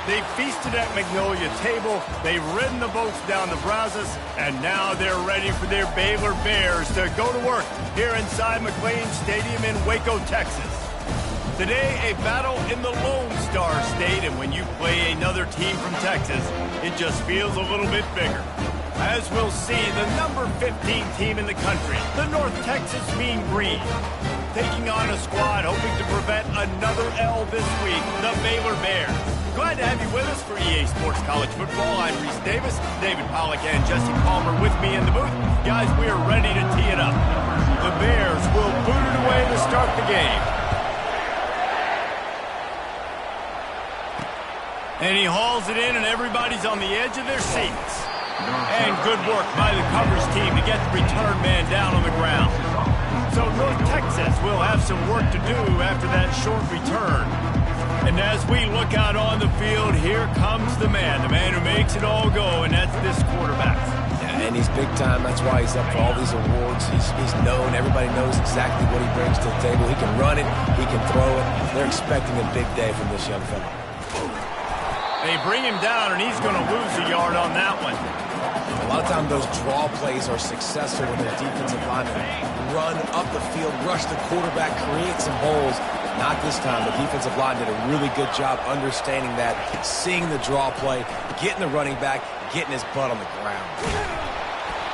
They've feasted at Magnolia Table, they've ridden the boats down the Brazos, and now they're ready for their Baylor Bears to go to work here inside McLean Stadium in Waco, Texas. Today, a battle in the Lone Star State, and when you play another team from Texas, it just feels a little bit bigger. As we'll see, the number 15 team in the country, the North Texas Mean Green, taking on a squad hoping to prevent another L this week, the Baylor Bears. Glad to have you with us for EA Sports College Football. I'm Reese Davis, David Pollack and Jesse Palmer with me in the booth. Guys, we are ready to tee it up. The Bears will boot it away to start the game. And he hauls it in, and everybody's on the edge of their seats. And good work by the coverage team to get the return man down on the ground. So North Texas will have some work to do after that short return. And as we look out on the field, here comes the man who makes it all go, and that's this quarterback. Yeah, and he's big time. That's why he's up for all these awards. He's known. Everybody knows exactly what he brings to the table. He can run it. He can throw it. They're expecting a big day from this young fella. They bring him down, and he's going to lose a yard on that one. A lot of times those draw plays are successful when the defensive linemen run up the field, rush the quarterback, create some holes. Not this time. The defensive line did a really good job understanding that, seeing the draw play, getting the running back, getting his butt on the ground.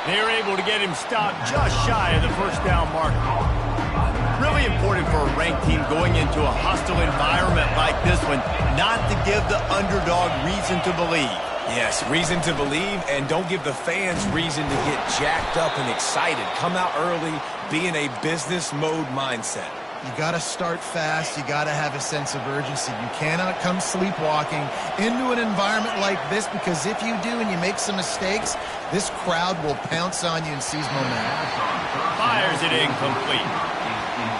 They're able to get him stopped just shy of the first down mark. Really important for a ranked team going into a hostile environment like this one, not to give the underdog reason to believe. Yes, reason to believe, and don't give the fans reason to get jacked up and excited. Come out early, be in a business mode mindset. You got to start fast. You got to have a sense of urgency. You cannot come sleepwalking into an environment like this, because if you do and you make some mistakes, this crowd will pounce on you and seize momentum. Fires it incomplete.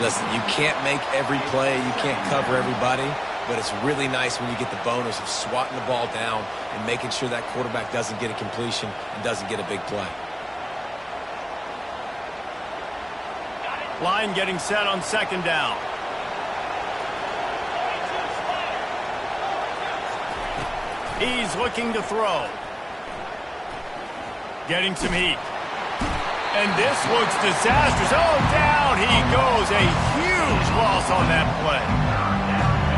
Listen, you can't make every play. You can't cover everybody. But it's really nice when you get the bonus of swatting the ball down and making sure that quarterback doesn't get a completion and doesn't get a big play. Line getting set on second down. He's looking to throw. Getting some heat. And this looks disastrous. Oh, down he goes. A huge loss on that play.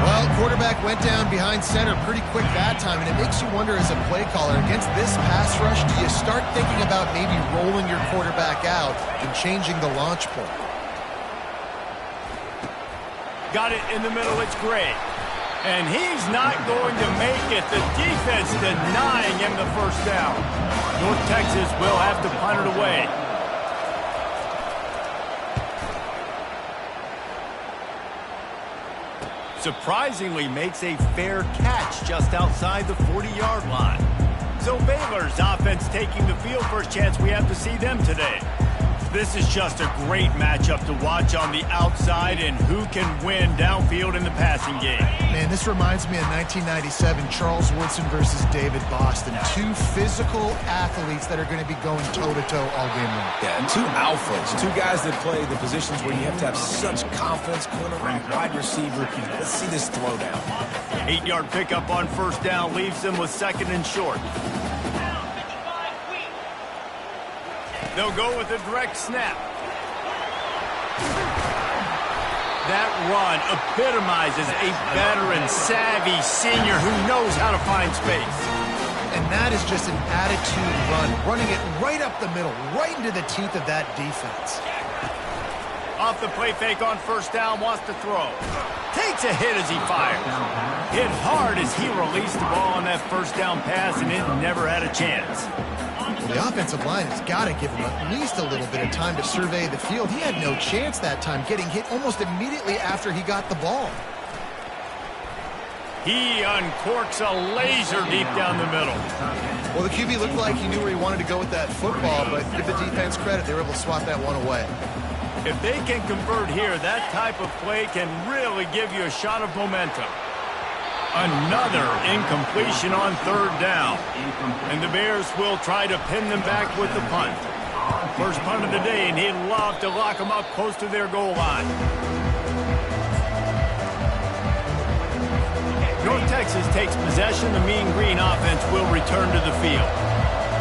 Well, quarterback went down behind center pretty quick that time, and it makes you wonder as a play caller, against this pass rush, do you start thinking about maybe rolling your quarterback out and changing the launch point? Got it in the middle, it's Gray. And he's not going to make it. The defense denying him the first down. North Texas will have to punt it away. Surprisingly makes a fair catch just outside the 40-yard line. So Baylor's offense taking the field. First chance we have to see them today. This is just a great matchup to watch on the outside, and who can win downfield in the passing game. Man, this reminds me of 1997, Charles Woodson versus David Boston. Two physical athletes that are going to be going toe-to-toe all game long. Yeah, and two alphas, two guys that play the positions where you have to have such confidence, cornerback, wide receiver. Let's see this throwdown. 8-yard pickup on first down leaves them with second and short. They'll go with a direct snap. That run epitomizes a veteran, savvy senior who knows how to find space. And that is just an attitude run, running it right up the middle, right into the teeth of that defense. Off the play fake on first down, wants to throw. Takes a hit as he fires. Hit hard as he released the ball on that first down pass, and it never had a chance. Well, the offensive line has got to give him at least a little bit of time to survey the field. He had no chance that time, getting hit almost immediately after he got the ball. He uncorks a laser deep down the middle. Well, the QB looked like he knew where he wanted to go with that football, but give the defense credit, they were able to swat that one away. If they can convert here, that type of play can really give you a shot of momentum. Another incompletion on third down. And the Bears will try to pin them back with the punt. First punt of the day, and he'd love to lock them up close to their goal line. North Texas takes possession. The Mean Green offense will return to the field.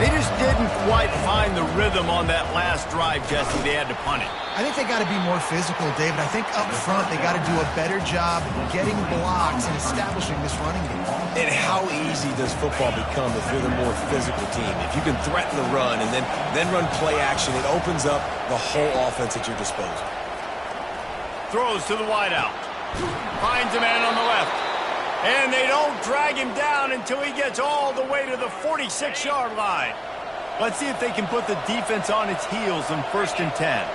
They just didn't quite find the rhythm on that last drive, Jesse. They had to punt it. I think they got to be more physical, David. I think up front they got to do a better job getting blocks and establishing this running game. And how easy does football become if you're the more physical team? If you can threaten the run and then run play action, it opens up the whole offense at your disposal. Throws to the wideout. Finds a man on the left. And they don't drag him down until he gets all the way to the 46-yard line. Let's see if they can put the defense on its heels on 1st and 10.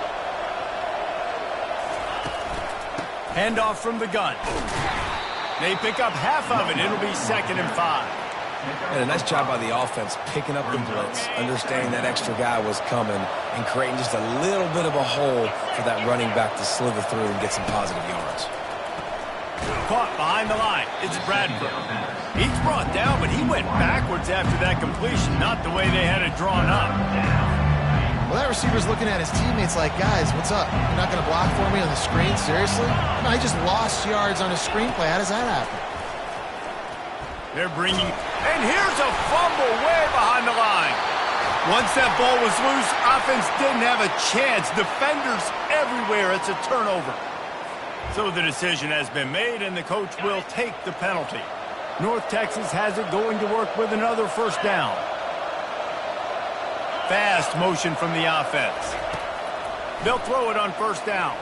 Handoff from the gun. They pick up half of it. It'll be 2nd and 5. And a nice job by the offense picking up the blitz, understanding that extra guy was coming, and creating just a little bit of a hole for that running back to slither through and get some positive yards. Caught behind the line. It's Bradford. He's brought down, but he went backwards after that completion, not the way they had it drawn up. Well, that receiver's looking at his teammates like, guys, what's up? You're not going to block for me on the screen? Seriously? No, he just lost yards on a screenplay. How does that happen? They're bringing... And here's a fumble way behind the line. Once that ball was loose, offense didn't have a chance. Defenders everywhere. It's a turnover. So the decision has been made, and the coach will take the penalty. North Texas has it going to work with another 1st down. Fast motion from the offense. They'll throw it on 1st down.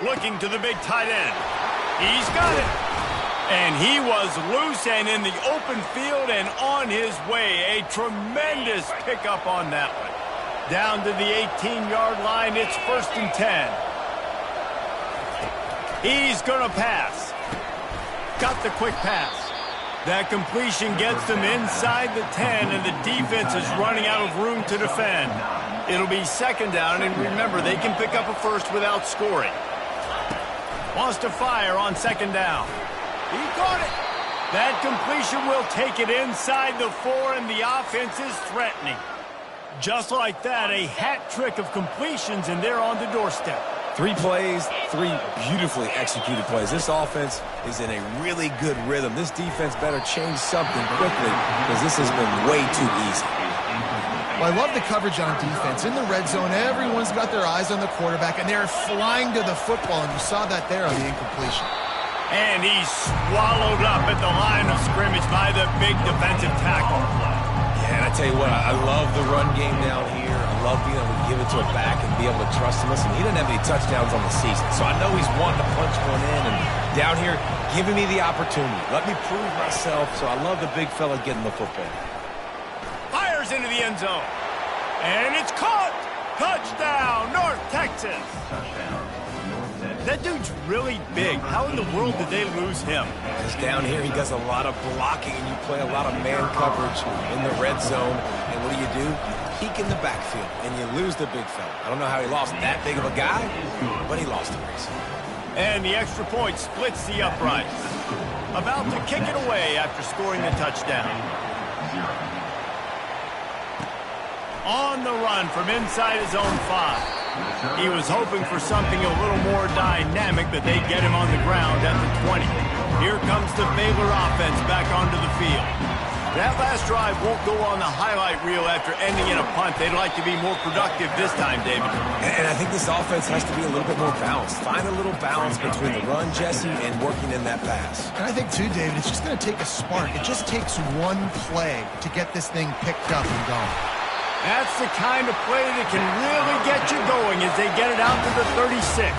Looking to the big tight end. He's got it. And he was loose and in the open field and on his way. A tremendous pickup on that one. Down to the 18-yard line, it's 1st and 10. He's going to pass. Got the quick pass. That completion gets them inside the 10, and the defense is running out of room to defend. It'll be 2nd down, and remember, they can pick up a first without scoring. Wants to fire on 2nd down. He caught it. That completion will take it inside the 4, and the offense is threatening. Just like that, a hat trick of completions, and they're on the doorstep. 3 plays, 3 beautifully executed plays. This offense is in a really good rhythm. This defense better change something quickly because this has been way too easy. Well, I love the coverage on defense. In the red zone, everyone's got their eyes on the quarterback, and they're flying to the football, and you saw that there on the incompletion. And he's swallowed up at the line of scrimmage by the big defensive tackle. Yeah, and I tell you what, I love the run game down here. I love being able to give it to a back and be able to trust him. Listen, he doesn't have any touchdowns on the season, so I know he's wanting to punch one in. And down here, giving me the opportunity. Let me prove myself, so I love the big fella getting the football. Fires into the end zone. And it's caught. Touchdown, North Texas. That dude's really big. How in the world did they lose him? Because down here, he does a lot of blocking, and you play a lot of man coverage in the red zone. And what do? Peek in the backfield, and you lose the big fella. I don't know how he lost that big of a guy, but he lost the race. And the extra point splits the uprights. About to kick it away after scoring the touchdown. On the run from inside his own 5. He was hoping for something a little more dynamic, but they get him on the ground at the 20. Here comes the Baylor offense back onto the field. That last drive won't go on the highlight reel after ending in a punt. They'd like to be more productive this time, David. And I think this offense has to be a little bit more balanced. Find a little balance between the run, Jesse, and working in that pass. And I think, too, David, it's just going to take a spark. It just takes one play to get this thing picked up and going. That's the kind of play that can really get you going as they get it out to the 36.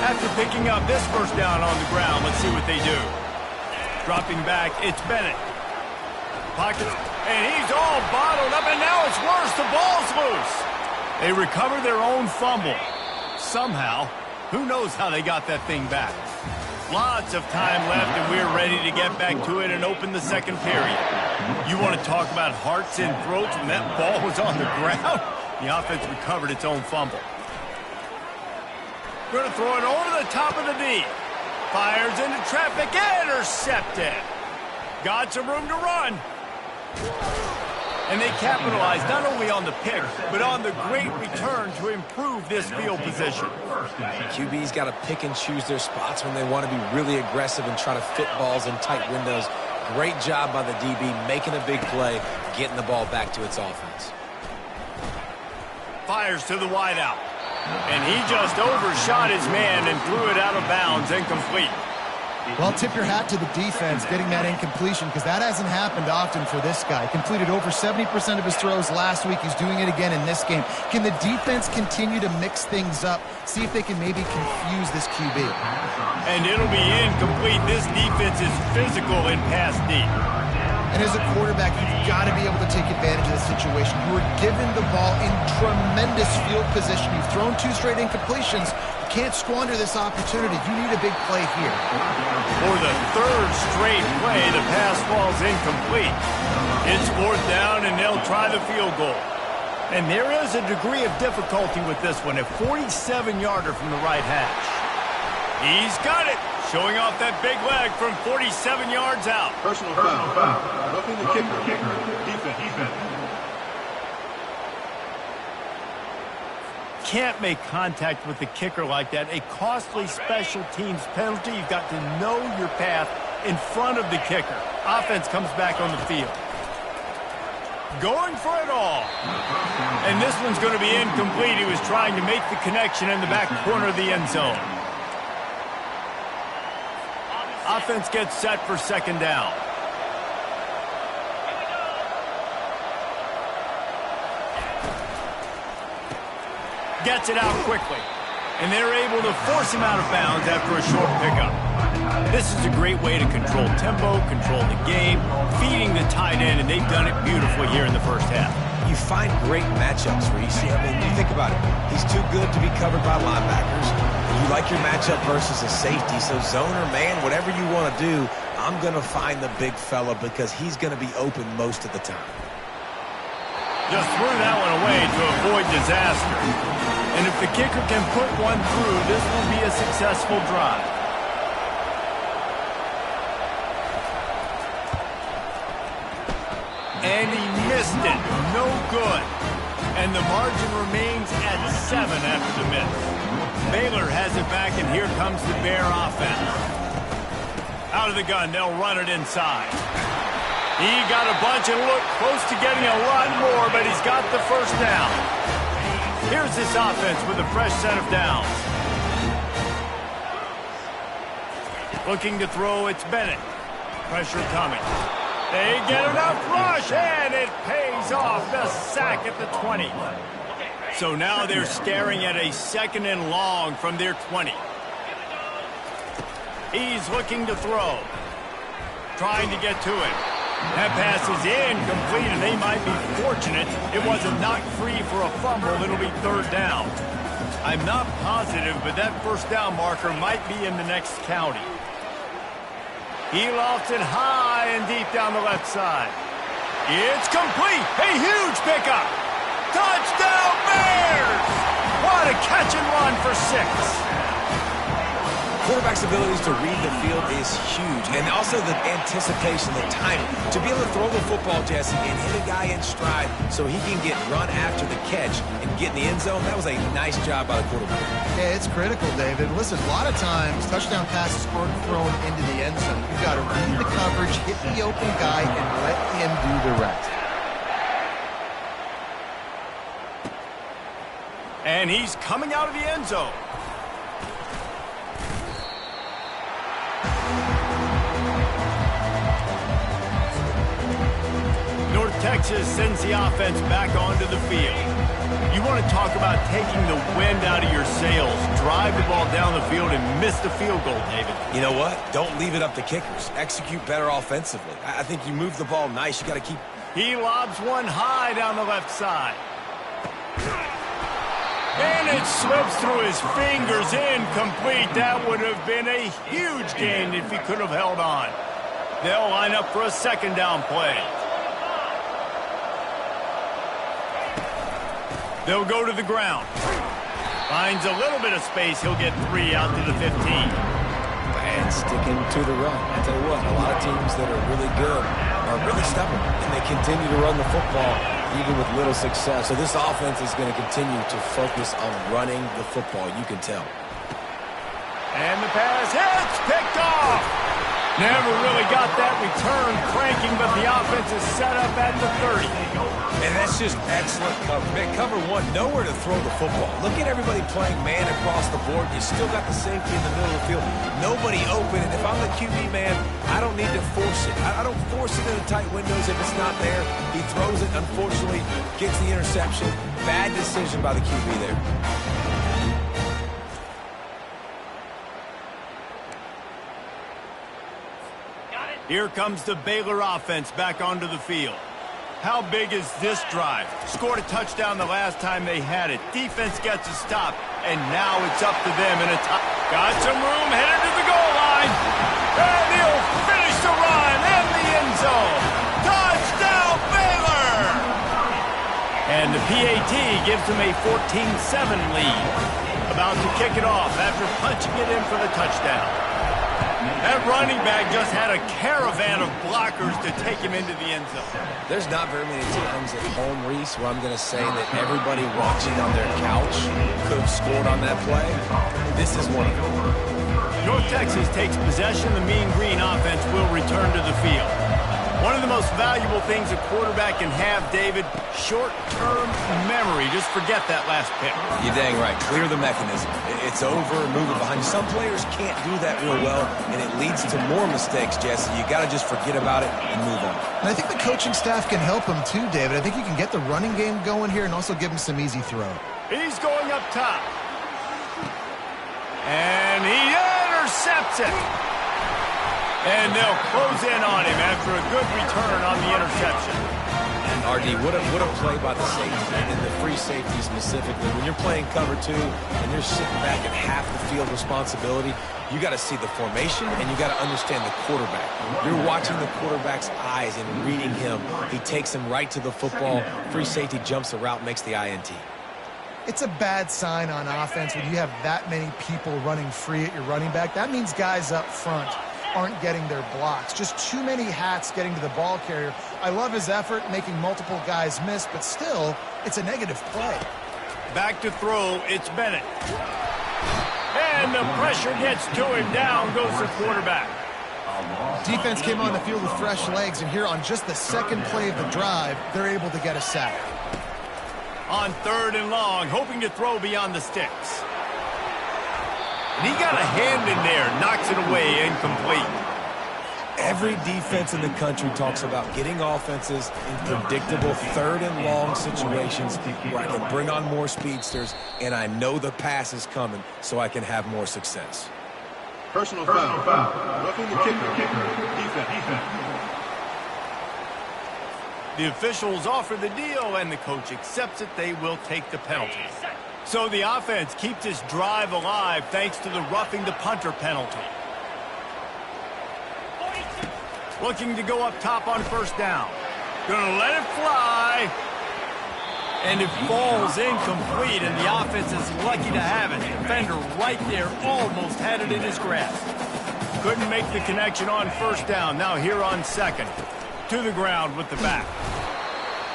After picking up this 1st down on the ground, let's see what they do. Dropping back, it's Bennett. Pockets, and he's all bottled up, and now it's worse. The ball's loose. They recover their own fumble. Somehow, who knows how they got that thing back. Lots of time left, and we're ready to get back to it and open the 2nd period. You want to talk about hearts and throats when that ball was on the ground? The offense recovered its own fumble. Going to throw it over the top of the D. Fires into traffic, intercepted. Got some room to run. And they capitalized not only on the pick, but on the great return to improve this field position. QB's got to pick and choose their spots when they want to be really aggressive and try to fit balls in tight windows. Great job by the DB making a big play, getting the ball back to its offense. Fires to the wideout. And he just overshot his man and threw it out of bounds, incomplete. Well, tip your hat to the defense getting that incompletion, because that hasn't happened often for this guy. Completed over 70% of his throws last week. He's doing it again in this game. Can the defense continue to mix things up, see if they can maybe confuse this QB? And it'll be incomplete. This defense is physical in pass deep. And as a quarterback, you've got to be able to take advantage of the situation. You were given the ball in tremendous field position. You've thrown 2 straight incompletions. You can't squander this opportunity. You need a big play here. For the 3rd straight play, the pass falls incomplete. It's 4th down, and they'll try the field goal. And there is a degree of difficulty with this one, a 47-yarder from the right hash. He's got it. Showing off that big leg from 47 yards out. Personal foul. Roughing the kicker. Defense. Can't make contact with the kicker like that. A costly special teams penalty. You've got to know your path in front of the kicker. Offense comes back on the field. Going for it all. And this one's going to be incomplete. He was trying to make the connection in the back corner of the end zone. Offense gets set for 2nd down. Gets it out quickly. And they're able to force him out of bounds after a short pickup. This is a great way to control tempo, control the game, feeding the tight end, and they've done it beautifully here in the first half. You find great matchups where you see, you think about it. He's too good to be covered by linebackers. You like your matchup versus a safety, so zone or man, whatever you want to do, I'm going to find the big fella because he's going to be open most of the time. Just threw that one away to avoid disaster. And if the kicker can put one through, this will be a successful drive. And he missed it. No good. And the margin remains at 7 after the miss. Baylor has it back, and here comes the Bear offense. Out of the gun, they'll run it inside. He got a bunch and looked close to getting a lot more, but he's got the 1st down. Here's this offense with a fresh set of downs. Looking to throw, it's Bennett. Pressure coming. They get enough rush, and it pays off. The sack at the 20. So now they're staring at a 2nd and long from their 20. He's looking to throw. Trying to get to it. That pass is incomplete, and they might be fortunate it wasn't knocked free for a fumble. It'll be 3rd down. I'm not positive, but that 1st down marker might be in the next county. He lofts it high and deep down the left side. It's complete. A huge pickup. Touchdown Bears! What a catch and run for 6. Quarterback's abilities to read the field is huge, and also the anticipation, the timing. To be able to throw the football, Jesse, and hit a guy in stride so he can get run after the catch and get in the end zone, that was a nice job by the quarterback. Yeah, it's critical, David. Listen, a lot of times, touchdown passes aren't thrown into the end zone. You've got to read the coverage, hit the open guy, and let him do the rest. And he's coming out of the end zone. North Texas sends the offense back onto the field. You want to talk about taking the wind out of your sails. Drive the ball down the field and miss the field goal, David. You know what? Don't leave it up to kickers. Execute better offensively. I think you move the ball nice. You got to keep... He lobs one high down the left side. And it slips through his fingers, incomplete. That would have been a huge gain if he could have held on. They'll line up for a 2nd down play. They'll go to the ground. Finds a little bit of space. He'll get 3 out to the 15. And sticking to the run. I tell you what, a lot of teams that are really good, are really stubborn, and they continue to run the football even with little success. So this offense is going to continue to focus on running the football. You can tell. And the pass hits, picked off. Never really got that return cranking, but the offense is set up at the 30. And that's just excellent cover. Man, cover one, nowhere to throw the football. Look at everybody playing man across the board. You still got the safety in the middle of the field. Nobody open. And if I'm the QB, man, I don't need to force it. I don't force it into tight windows if it's not there. He throws it, unfortunately, gets the interception. Bad decision by the QB there. Here comes the Baylor offense back onto the field. How big is this drive? Scored a touchdown the last time they had it. Defense gets a stop, and now it's up to them in a top. Got some room, headed to the goal line. And he'll finish the run in the end zone. Touchdown, Baylor! And the PAT gives them a 14-7 lead. About to kick it off after punching it in for the touchdown. That running back just had a caravan of blockers to take him into the end zone. There's not very many times at home, Reese, where I'm going to say that everybody watching on their couch could have scored on that play. This is one of them. North Texas takes possession. The Mean Green offense will return to the field. One of the most valuable things a quarterback can have, David, short-term memory. Just forget that last pick. You're dang right. Clear the mechanism. It's over, move it behind you. Some players can't do that real well, and it leads to more mistakes, Jesse. You got to just forget about it and move on. And I think the coaching staff can help him too, David. I think you can get the running game going here and also give him some easy throw. He's going up top. And he intercepts it. And they'll close in on him after a good return on the interception. RD, what a play by the safety, and the free safety specifically. When you're playing cover two and you're sitting back at half the field responsibility, you got to see the formation and you got to understand the quarterback. You're watching the quarterback's eyes and reading him. He takes him right to the football. Free safety jumps the route, makes the INT. It's a bad sign on offense when you have that many people running free at your running back. That means guys up front aren't getting their blocks. Just too many hats getting to the ball carrier. I love his effort, making multiple guys miss, but still, it's a negative play. Back to throw, it's Bennett. And the pressure gets to him. Down goes the quarterback. Defense came on the field with fresh legs, and here on just the second play of the drive, they're able to get a sack. On 3rd and long, hoping to throw beyond the sticks. And he got a hand in there, knocks it away, incomplete. Every defense in the country talks about getting offenses in predictable 3rd and long situations where I can bring on more speedsters and I know the pass is coming so I can have more success. Personal foul. Roughing the kicker. Defense. The officials offer the deal, and the coach accepts it. They will take the penalty. So the offense keeps this drive alive thanks to the roughing the punter penalty. Looking to go up top on 1st down. Gonna let it fly. And it falls incomplete, and the offense is lucky to have it. Defender right there almost had it in his grasp. Couldn't make the connection on 1st down. Now here on 2nd. To the ground with the back.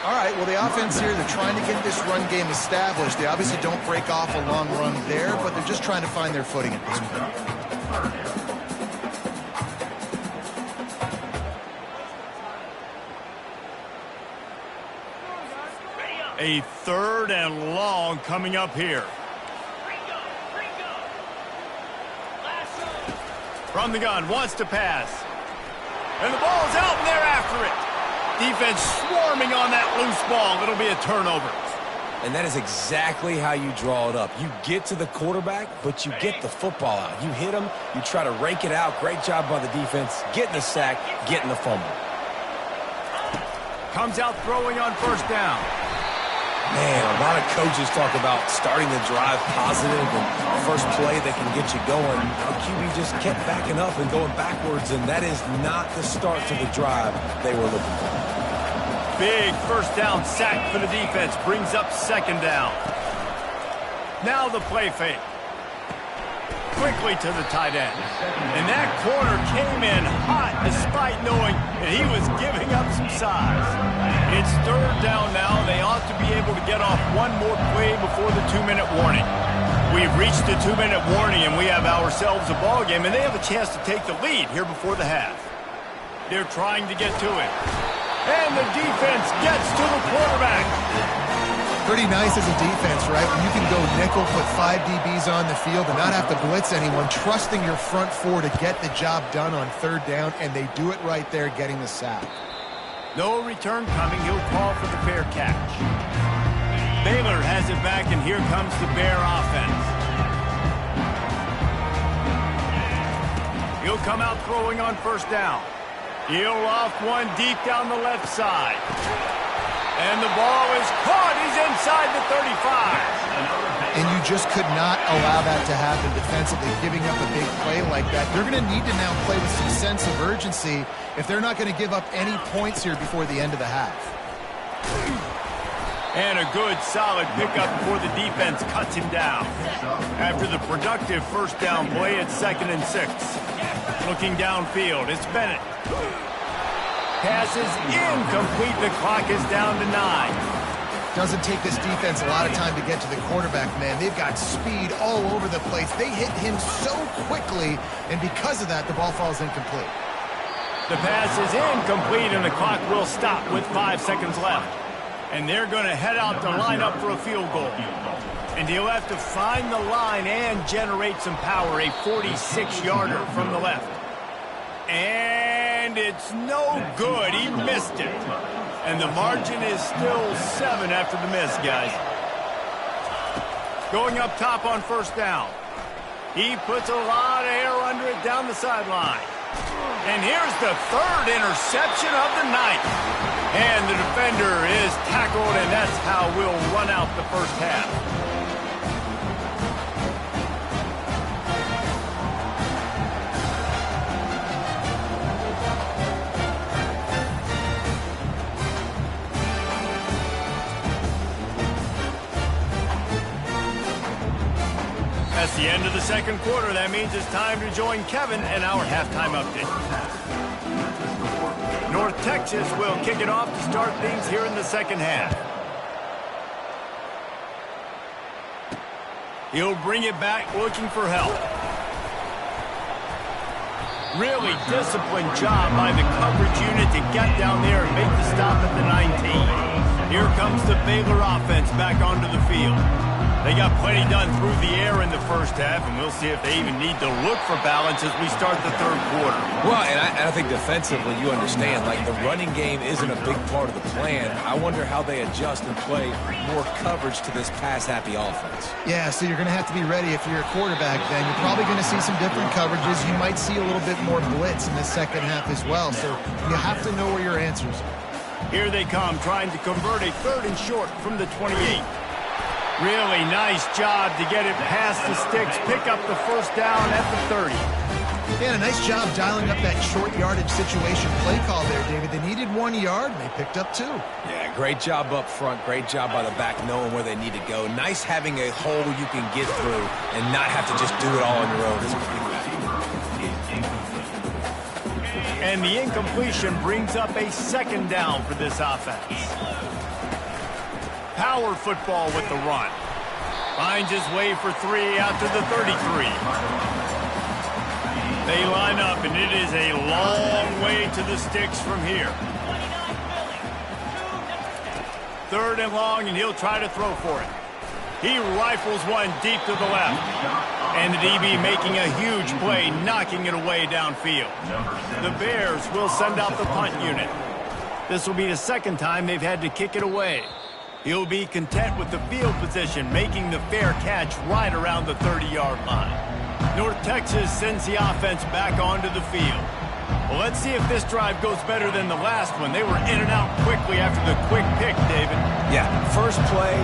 All right, well, the offense here, they're trying to get this run game established. They obviously don't break off a long run there, but they're just trying to find their footing at this point. A 3rd and long coming up here. From the gun, wants to pass. And the ball's out, and they're after it. Defense swarming on that loose ball. It'll be a turnover. And that is exactly how you draw it up. You get to the quarterback, but you get the football out. You hit him, you try to rake it out. Great job by the defense. Getting the sack, getting the fumble. Comes out throwing on 1st down. Man, a lot of coaches talk about starting the drive positive and first play that can get you going. The QB just kept backing up and going backwards, and that is not the start to the drive they were looking for. Big 1st down sack for the defense. Brings up 2nd down. Now the play fake. quickly to the tight end. And that corner came in hot despite knowing that he was giving up some size. It's third down now. They ought to be able to get off one more play before the 2-minute warning. We've reached the 2-minute warning, and we have ourselves a ball game, and they have a chance to take the lead here before the half. They're trying to get to it. And the defense gets to the quarterback. Pretty nice as a defense, right? When you can go nickel, put 5 DBs on the field and not have to blitz anyone, trusting your front four to get the job done on third down, and they do it right there, getting the sack. No return coming. He'll call for the fair catch. Baylor has it back, and here comes the Bear offense. He'll come out throwing on first down. He'll loft one deep down the left side. And the ball is caught. He's inside the 35. And you just could not allow that to happen defensively, giving up a big play like that. They're going to need to now play with some sense of urgency if they're not going to give up any points here before the end of the half. And a good, solid pickup before the defense cuts him down. After the productive first down play, it's 2nd and 6. Looking downfield, it's Bennett. Pass is incomplete. The clock is down to 9. Doesn't take this defense a lot of time to get to the quarterback, man. They've got speed all over the place. They hit him so quickly, and because of that, the ball falls incomplete. The pass is incomplete, and the clock will stop with 5 seconds left. And they're going to head out to line up for a field goal. And he'll have to find the line and generate some power, a 46-yarder from the left. And it's no good. He missed it. And the margin is still 7 after the miss, guys. Going up top on first down. He puts a lot of air under it down the sideline. And here's the 3rd interception of the night. And the defender is tackled, and that's how we'll run out the first half. That's the end of the second quarter. That means it's time to join Kevin and our halftime update. North Texas will kick it off to start things here in the second half. He'll bring it back looking for help. Really disciplined job by the coverage unit to get down there and make the stop at the 19. Here comes the Baylor offense back onto the field. They got plenty done through the air in the first half, and we'll see if they even need to look for balance as we start the third quarter. Well, and I think defensively, you understand, like the running game isn't a big part of the plan. I wonder how they adjust and play more coverage to this pass-happy offense. Yeah, so you're going to have to be ready if you're a quarterback then. You're probably going to see some different coverages. You might see a little bit more blitz in the second half as well, so you have to know where your answers are. Here they come, trying to convert a 3rd and short from the 28. Really nice job to get it past the sticks, pick up the first down at the 30. Yeah, a nice job dialing up that short yardage situation play call there, David. They needed 1 yard, and they picked up 2. Yeah, great job up front. Great job by the back knowing where they need to go. Nice having a hole you can get through and not have to just do it all on your own. And the incompletion brings up a 2nd down for this offense. Power football with the run. Finds his way for 3 out to the 33. They line up, and it is a long way to the sticks from here. 3rd and long, and he'll try to throw for it. He rifles one deep to the left. And the DB making a huge play, knocking it away downfield. The Bears will send out the punt unit. This will be the 2nd time they've had to kick it away. He'll be content with the field position, making the fair catch right around the 30-yard line. North Texas sends the offense back onto the field. Well, let's see if this drive goes better than the last one. They were in and out quickly after the quick pick, David. Yeah, first play,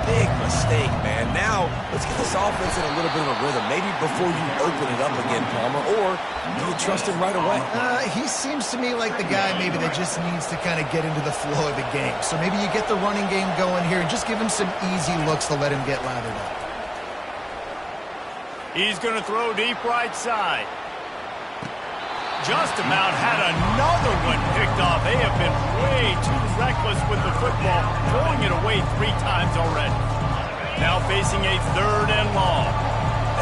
big mistake, man. Now, let's get this offense in a little bit of a rhythm. Maybe before you open it up again, Palmer, or do you trust him right away? He seems to me like the guy maybe that just needs to kind of get into the flow of the game. So maybe you get the running game going here and just give him some easy looks to let him get lathered up. He's going to throw deep right side. Just about had another one picked off. They have been way too reckless with the football, throwing it away 3 times already. Now facing a 3rd and long.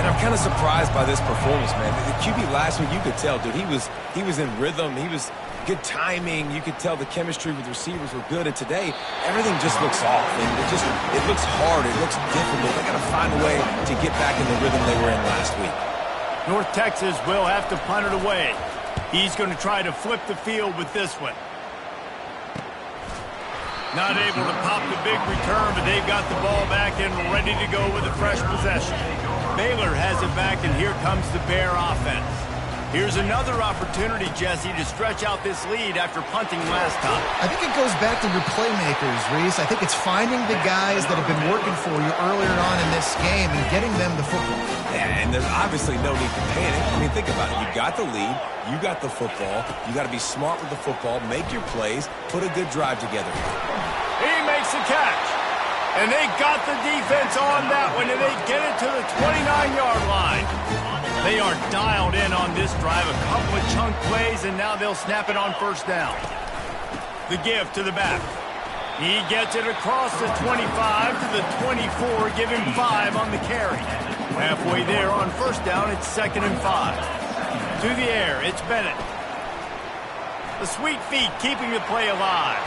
And I'm kind of surprised by this performance, man. The QB last week, you could tell, dude, he was in rhythm. He was good timing. You could tell the chemistry with receivers were good. And today, everything just looks off. And it looks hard. It looks difficult. They got to find a way to get back in the rhythm they were in last week. North Texas will have to punt it away. He's going to try to flip the field with this one. Not able to pop the big return, but they've got the ball back and ready to go with a fresh possession. Baylor has it back, and here comes the Bear offense. Here's another opportunity, Jesse, to stretch out this lead after punting last time. I think it goes back to your playmakers, Reese. I think it's finding the guys that have been working for you earlier on in this game and getting them the football. Yeah, and there's obviously no need to panic. I mean, think about it. You got the lead. You got the football. You got to be smart with the football, make your plays, put a good drive together. He makes the catch. And they got the defense on that one, and they get it to the 29-yard line. They are dialed in on this drive, a couple of chunk plays, and now they'll snap it on 1st down. The give to the back. He gets it across the 25 to the 24, give him 5 on the carry. Halfway there on 1st down, it's 2nd and 5. To the air, it's Bennett. The sweet feet keeping the play alive.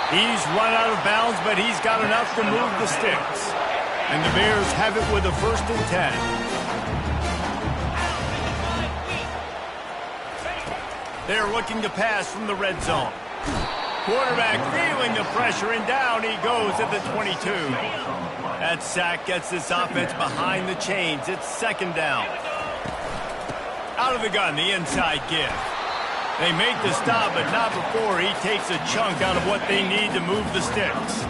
He's run out of bounds, but he's got enough to move the sticks. And the Bears have it with a 1st and 10. They're looking to pass from the red zone. Quarterback feeling the pressure, and down he goes at the 22. That sack gets this offense behind the chains. It's 2nd down. Out of the gun, the inside give. They make the stop, but not before he takes a chunk out of what they need to move the sticks.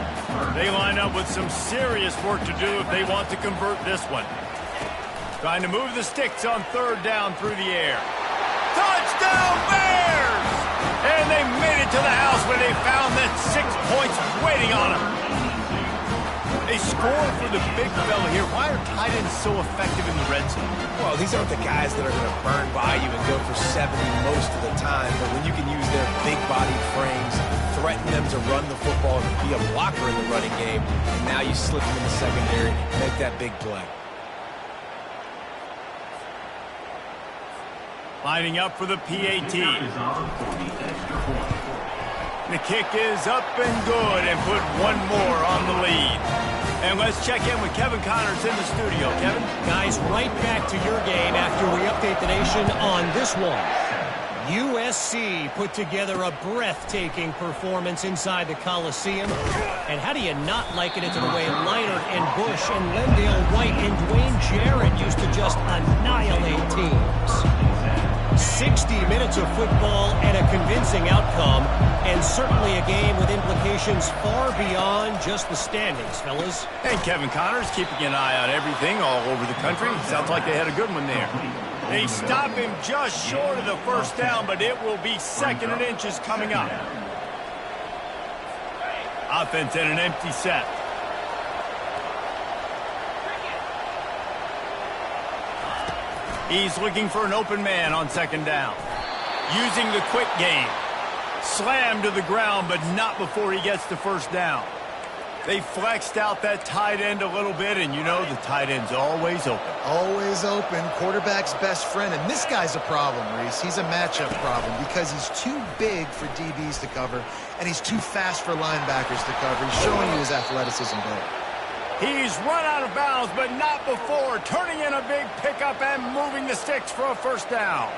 They line up with some serious work to do if they want to convert this one. Trying to move the sticks on 3rd down through the air. Touchdown Bears! And they made it to the house when they found that 6 points waiting on them. They scored for the big fella here. Why are tight ends so effective in the red zone? Well, these aren't the guys that are going to burn by you and go for 70 most of the time, but when you can use their big-bodied frames, threaten them to run the football and be a blocker in the running game, and now you slip them in the secondary, make that big play. Lining up for the PAT. The kick is up and good, and put one more on the lead. And let's check in with Kevin Connors in the studio. Kevin? Guys, right back to your game after we update the nation on this one. USC put together a breathtaking performance inside the Coliseum. And how do you not liken it to the way Leinart and Bush and Lendale White and Dwayne Jarrett used to just annihilate teams? 60 minutes of football and a convincing outcome, and certainly a game with implications far beyond just the standings, fellas. And Kevin Connors keeping an eye on everything all over the country. Sounds like they had a good one there. They stop him just short of the 1st down, but it will be 2nd and inches coming up. Offense in an empty set. He's looking for an open man on 2nd down. Using the quick game. Slammed to the ground, but not before he gets to 1st down. They flexed out that tight end a little bit, and you know the tight end's always open. Always open. Quarterback's best friend. And this guy's a problem, Reese. He's a matchup problem because he's too big for DBs to cover, and he's too fast for linebackers to cover. He's showing you his athleticism there. He's run out of bounds, but not before. Turning in a big pickup and moving the sticks for a 1st down.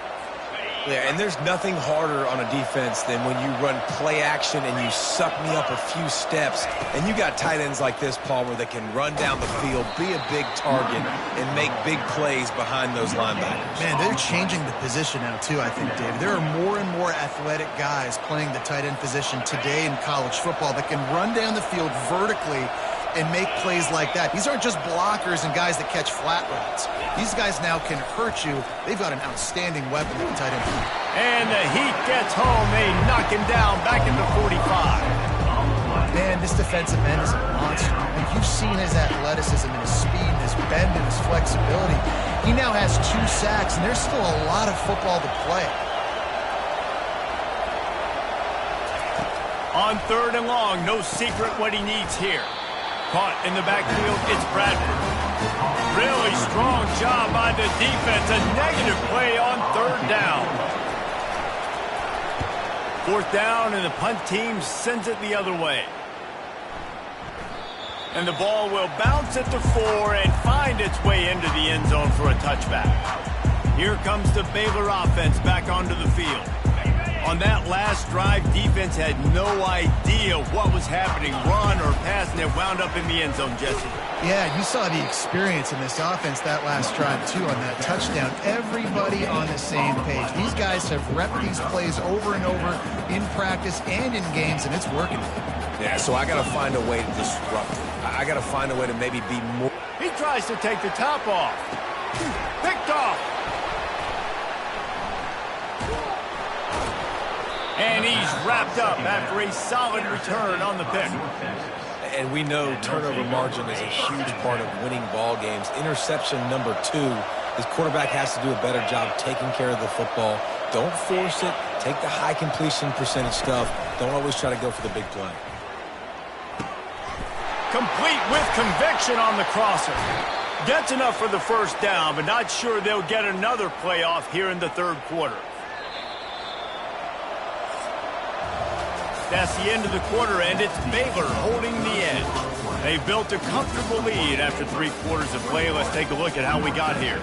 Yeah, and there's nothing harder on a defense than when you run play action and you suck me up a few steps. And you got tight ends like this, Palmer, that can run down the field, be a big target, and make big plays behind those linebackers. Man, they're changing the position now, too, I think, David. There are more and more athletic guys playing the tight end position today in college football that can run down the field vertically and make plays like that. These aren't just blockers and guys that catch flat routes. These guys now can hurt you. They've got an outstanding weapon at the tight end. And the heat gets home. They knock him down back at the 45. Man, this This defensive end is a monster. Like, you've seen his athleticism and his speed and his bend and his flexibility. He now has 2 sacks, and there's still a lot of football to play. On 3rd and long, no secret what he needs here. Caught in the backfield, it's Bradford. Really strong job by the defense. A negative play on 3rd down. 4th down, and the punt team sends it the other way. And the ball will bounce at the 4 and find its way into the end zone for a touchback. Here comes the Baylor offense back onto the field. On that last drive, defense had no idea what was happening, run or pass, and it wound up in the end zone, Jesse. Yeah, you saw the experience in this offense that last drive, too, on that touchdown. Everybody on the same page. These guys have repped these plays over and over in practice and in games, and it's working. Yeah, so I got to find a way to disrupt it. I got to find a way to maybe be more... He tries to take the top off. Picked off. And he's wrapped up after a solid return on the pick. And we know turnover margin is a huge part of winning ball games. Interception number 2. His quarterback has to do a better job taking care of the football. Don't force it. Take the high completion percentage stuff. Don't always try to go for the big play. Complete with conviction on the crosser. Gets enough for the 1st down, but not sure they'll get another play off here in the 3rd quarter. That's the end of the quarter, and it's Baylor holding the edge. They built a comfortable lead after 3 quarters of play. Let's take a look at how we got here.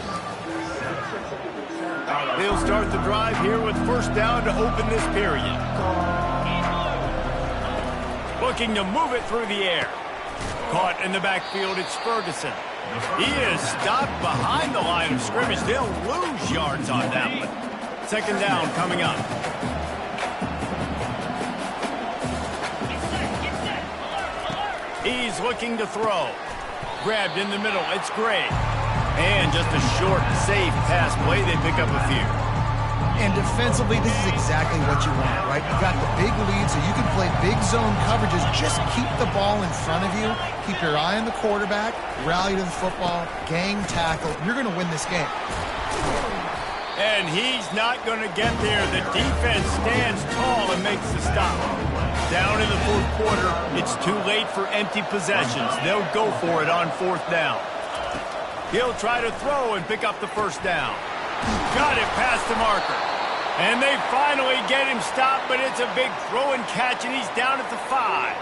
They'll start the drive here with 1st down to open this period. Looking to move it through the air. Caught in the backfield, it's Ferguson. He is stopped behind the line of scrimmage. They'll lose yards on that one. 2nd down coming up. He's looking to throw. Grabbed in the middle, it's Gray. And just a short, safe pass play. They pick up a few. And defensively, this is exactly what you want, right? You got the big lead, so you can play big zone coverages. Just keep the ball in front of you. Keep your eye on the quarterback. Rally to the football. Gang tackle. You're going to win this game. And he's not going to get there. The defense stands tall and makes the stop. Down in the 4th quarter, it's too late for empty possessions. They'll go for it on 4th down. He'll try to throw and pick up the 1st down. Got it past the marker. And they finally get him stopped, but it's a big throw and catch, and he's down at the 5.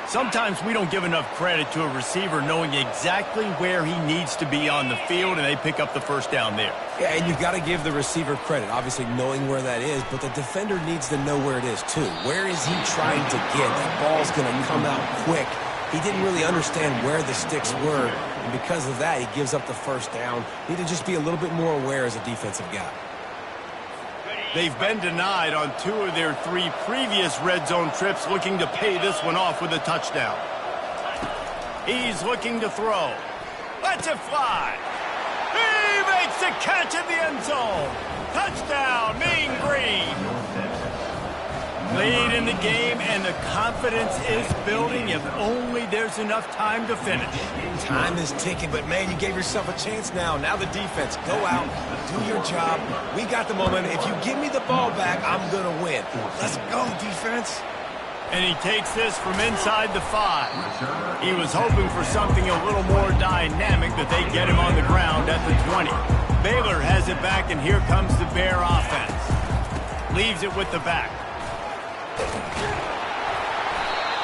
Sometimes we don't give enough credit to a receiver knowing exactly where he needs to be on the field, and they pick up the 1st down there. Yeah, and you've got to give the receiver credit, obviously knowing where that is, but the defender needs to know where it is too. Where is he trying to get? That ball's going to come out quick. He didn't really understand where the sticks were, and because of that, he gives up the 1st down. Need to just be a little bit more aware as a defensive guy. They've been denied on 2 of their 3 previous red zone trips, looking to pay this one off with a touchdown. He's looking to throw. Lets it fly. He makes the catch in the end zone. Touchdown, Mean Green. Lead in the game, and the confidence is building if only there's enough time to finish. Time is ticking, but man, you gave yourself a chance now. Now the defense, go out, do your job. We got the momentum. If you give me the ball back, I'm going to win. Let's go, defense. And he takes this from inside the 5. He was hoping for something a little more dynamic, but they get him on the ground at the 20. Baylor has it back, and here comes the Bear offense. Leaves it with the back.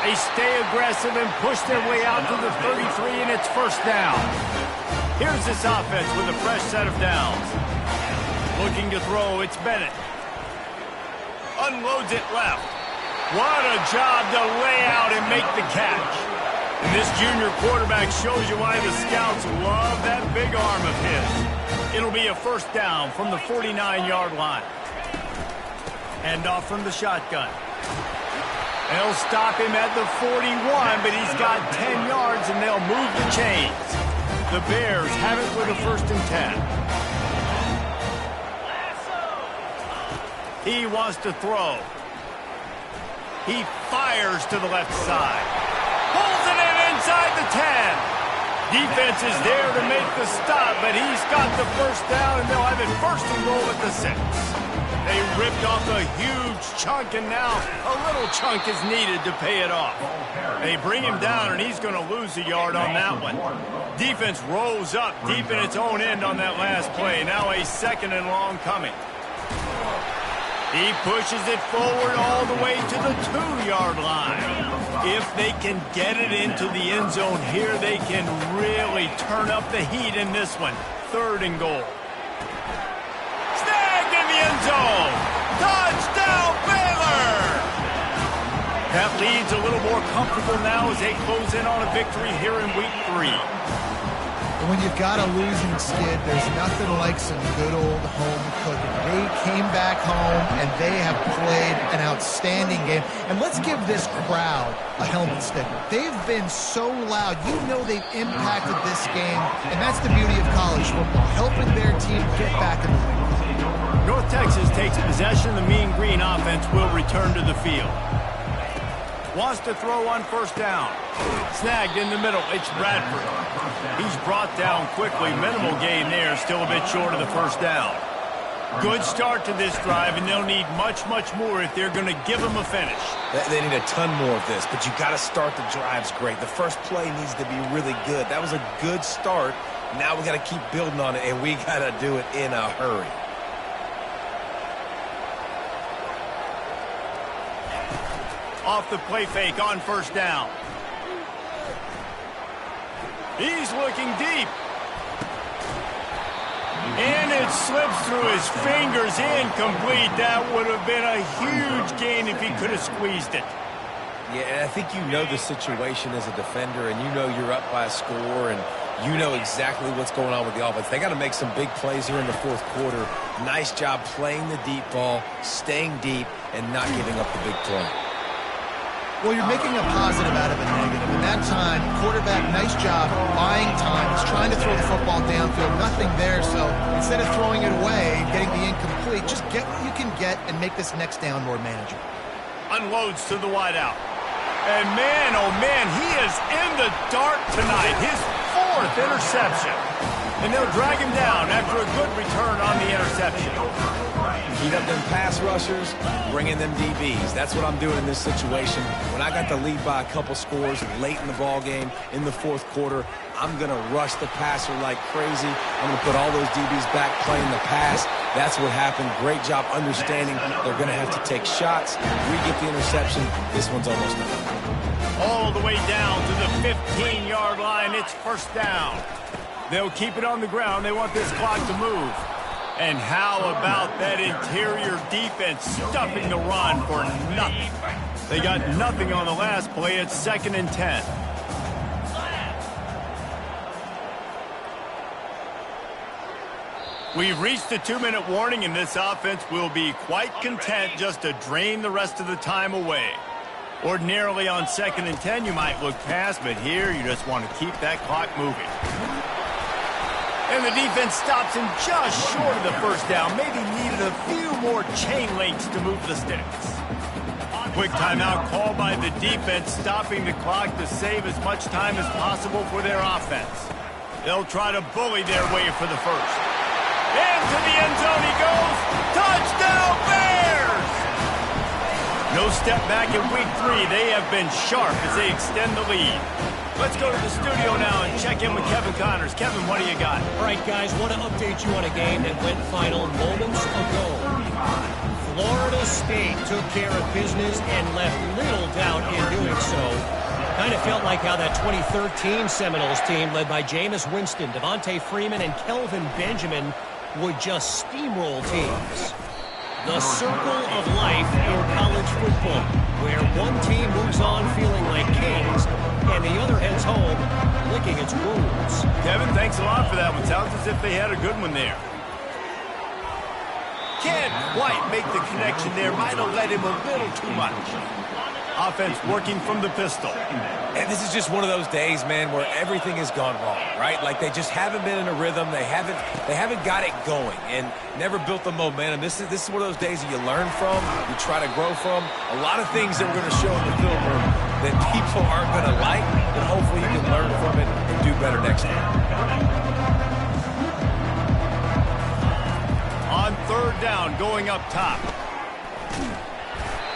They stay aggressive and push their way out to the 33, and it's 1st down. Here's this offense with a fresh set of downs. Looking to throw, it's Bennett. Unloads it left. What a job to lay out and make the catch. And this junior quarterback shows you why the scouts love that big arm of his. It'll be a 1st down from the 49-yard line. Hand off from the shotgun. They'll stop him at the 41, but he's got 10 yards, and they'll move the chains. The Bears have it with a 1st and 10. He wants to throw. He fires to the left side. Pulls it in inside the 10. Defense is there to make the stop, but he's got the first down, and they'll have it first and goal at the 6. They ripped off a huge chunk, and now a little chunk is needed to pay it off. They bring him down, and he's going to lose a yard on that one. Defense rolls up deep in its own end on that last play. Now a 2nd and long coming. He pushes it forward all the way to the 2-yard line. If they can get it into the end zone here, they can really turn up the heat in this one. 3rd and goal. Snagged in the end zone. Touchdown, Baylor! That lead's a little more comfortable now as they close in on a victory here in week 3. When you've got a losing skid, there's nothing like some good old home cooking. They came back home, and they have played an outstanding game. And let's give this crowd a helmet sticker. They've been so loud. You know they've impacted this game, and that's the beauty of college football, helping their team get back in the win. North Texas takes possession. The Mean Green offense will return to the field. Wants to throw on 1st down. Snagged in the middle. It's Bradford. He's brought down quickly. Minimal gain there. Still a bit short of the 1st down. Good start to this drive, and they'll need much, much more if they're going to give them a finish. They need a ton more of this, but you got to start the drives great. The first play needs to be really good. That was a good start. Now we got to keep building on it, and we got to do it in a hurry. Off the play fake on 1st down. He's looking deep. And it slips through his fingers, incomplete. That would have been a huge gain if he could have squeezed it. Yeah, and I think you know the situation as a defender, and you know you're up by a score, and you know exactly what's going on with the offense. They got to make some big plays here in the 4th quarter. Nice job playing the deep ball, staying deep, and not giving up the big play. Well, you're making a positive out of a negative. In that time, quarterback, nice job, buying time. He's trying to throw the football downfield. Nothing there, so instead of throwing it away, getting the incomplete, just get what you can get and make this next down more manageable. Unloads to the wideout. And man, oh man, he is in the dark tonight. His 4th interception. And they'll drag him down after a good return on the interception. Heat up them pass rushers, bring in them DBs. That's what I'm doing in this situation. When I got the lead by a couple scores late in the ball game, in the 4th quarter, I'm going to rush the passer like crazy. I'm going to put all those DBs back playing the pass. That's what happened. Great job understanding they're going to have to take shots. We get the interception. This one's almost done. All the way down to the 15-yard line. It's 1st down. They'll keep it on the ground. They want this clock to move. And how about that interior defense stuffing the run for nothing? They got nothing on the last play. It's 2nd and 10. We've reached the 2-minute warning, and this offense will be quite content just to drain the rest of the time away. Ordinarily on 2nd and 10, you might look past, but here you just want to keep that clock moving. And the defense stops him just short of the 1st down. Maybe needed a few more chain links to move the sticks. Quick timeout called by the defense, stopping the clock to save as much time as possible for their offense. They'll try to bully their way for the 1st. Into the end zone he goes. Touchdown, Bears! No step back in week 3. They have been sharp as they extend the lead. Let's go to the studio now and check in with Kevin Connors. Kevin, what do you got? All right, guys, want to update you on a game that went final moments ago. Florida State took care of business and left little doubt in doing so. Kind of felt like how that 2013 Seminoles team led by Jameis Winston, Devontae Freeman, and Kelvin Benjamin would just steamroll teams. The circle of life in college football, where one team moves on feeling like kings and the other heads home licking its wounds. Kevin, thanks a lot for that one. Sounds as if they had a good one there. Can't quite make the connection there. Might have let him a little too much. Offense working from the pistol. And this is just one of those days, man, where everything has gone wrong, right? Like they just haven't been in a rhythm. They haven't got it going and never built the momentum. This is one of those days that you learn from, you try to grow from. A lot of things that we're going to show in the film room that people aren't going to like, but hopefully you can learn from it and do better next time. On third down, going up top.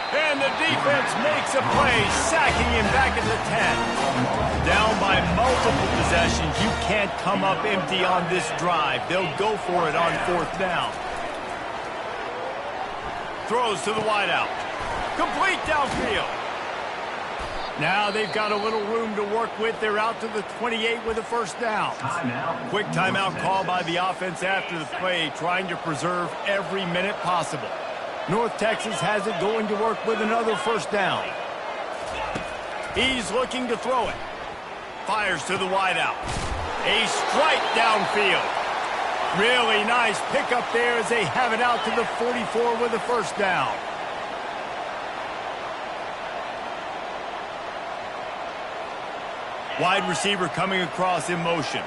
And the defense makes a play, sacking him back at the 10. Down by multiple possessions. You can't come up empty on this drive. They'll go for it on fourth down. Throws to the wideout. Complete downfield. Now they've got a little room to work with. They're out to the 28 with a first down. Quick timeout call by the offense after the play, trying to preserve every minute possible. North Texas has it, going to work with another first down. He's looking to throw it. Fires to the wideout. A strike downfield. Really nice pickup there as they have it out to the 44 with a first down. Wide receiver coming across in motion.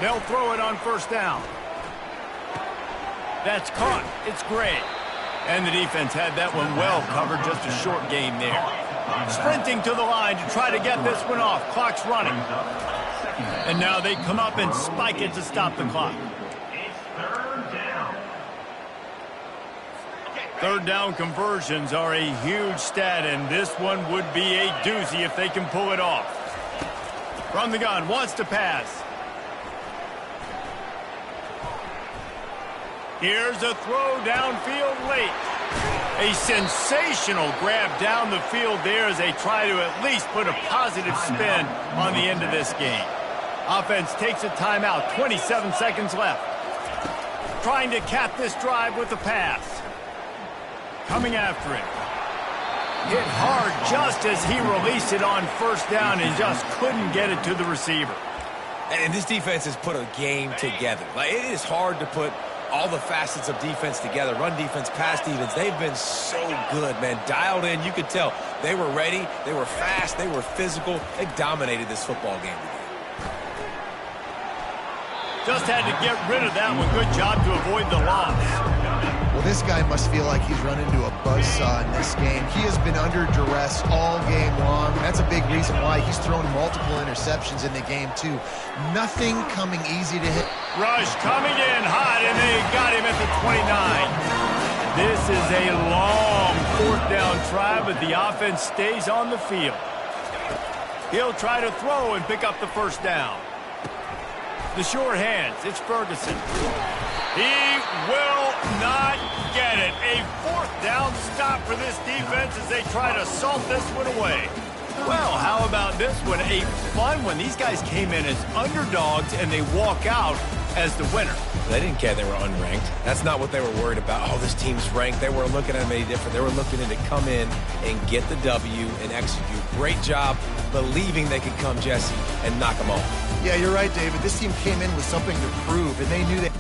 They'll throw it on first down. That's caught. It's great. And the defense had that one well covered. Just a short game there. Sprinting to the line to try to get this one off. Clock's running. And now they come up and spike it to stop the clock. Third down conversions are a huge stat, and this one would be a doozy if they can pull it off. From the gun, wants to pass. Here's a throw downfield late. A sensational grab down the field there as they try to at least put a positive spin on the end of this game. Offense takes a timeout, 27 seconds left. Trying to cap this drive with a pass. Coming after it. Hit hard just as he released it on first down and just couldn't get it to the receiver. And this defense has put a game together. Like, it is hard to put all the facets of defense together. Run defense, pass defense. They've been so good, man. Dialed in. You could tell they were ready. They were fast. They were physical. They dominated this football game today. Just had to get rid of that one. Good job to avoid the loss. Well, this guy must feel like he's run into a buzzsaw in this game. He has been under duress all game long. That's a big reason why he's thrown multiple interceptions in the game, too. Nothing coming easy to hit. Rush coming in hot, and they got him at the 29. This is a long fourth down try, but the offense stays on the field. He'll try to throw and pick up the first down. The short hands, it's Ferguson. He will not get it. A fourth down stop for this defense as they try to salt this one away. Well, how about this one? A fun one. These guys came in as underdogs, and they walk out as the winner. They didn't care they were unranked. That's not what they were worried about. Oh, this team's ranked. They weren't looking at them any different. They were looking to come in and get the W and execute. Great job believing they could come, Jesse, and knock them off. Yeah, you're right, David. This team came in with something to prove, and they knew that.